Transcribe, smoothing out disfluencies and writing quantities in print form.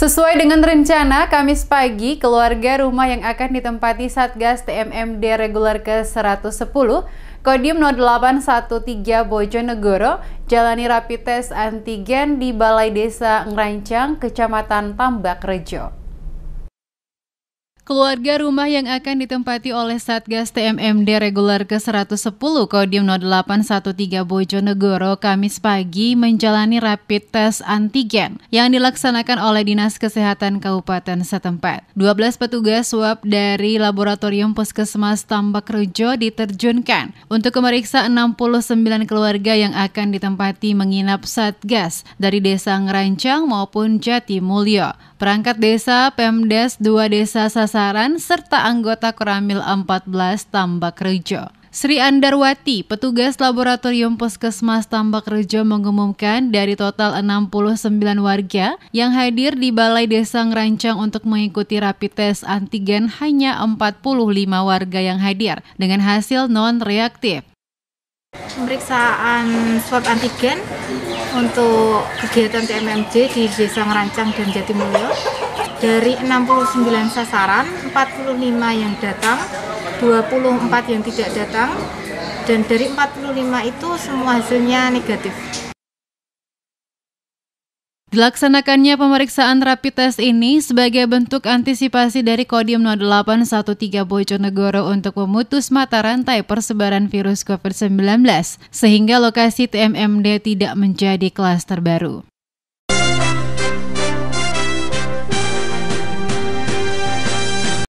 Sesuai dengan rencana, Kamis pagi, keluarga rumah yang akan ditempati Satgas TMMD reguler ke-110, Kodim 0813 Bojonegoro, jalani rapid test antigen di Balai Desa Ngerancang, Kecamatan Tambakrejo. Keluarga rumah yang akan ditempati oleh Satgas TMMD reguler ke-110 Kodim 0813 Bojonegoro Kamis pagi menjalani rapid test antigen yang dilaksanakan oleh Dinas Kesehatan Kabupaten setempat. 12 petugas swab dari Laboratorium Puskesmas Tambakrejo diterjunkan untuk memeriksa 69 keluarga yang akan ditempati menginap Satgas dari Desa Ngerancang maupun Jatimulyo. Perangkat desa, Pemdes 2 Desa Sasaran, serta anggota Koramil 14 Tambakrejo. Sri Andarwati, petugas Laboratorium Puskesmas Tambakrejo mengumumkan dari total 69 warga yang hadir di Balai Desa Ngerancang untuk mengikuti rapid test antigen hanya 45 warga yang hadir dengan hasil non-reaktif. Pemeriksaan swab antigen untuk kegiatan TMMD di Desa Ngerancang dan Jatimulyo dari 69 sasaran, 45 yang datang, 24 yang tidak datang, dan dari 45 itu semua hasilnya negatif. Dilaksanakannya pemeriksaan rapid test ini sebagai bentuk antisipasi dari Kodim 0813 Bojonegoro untuk memutus mata rantai persebaran virus COVID-19, sehingga lokasi TMMD tidak menjadi klaster baru.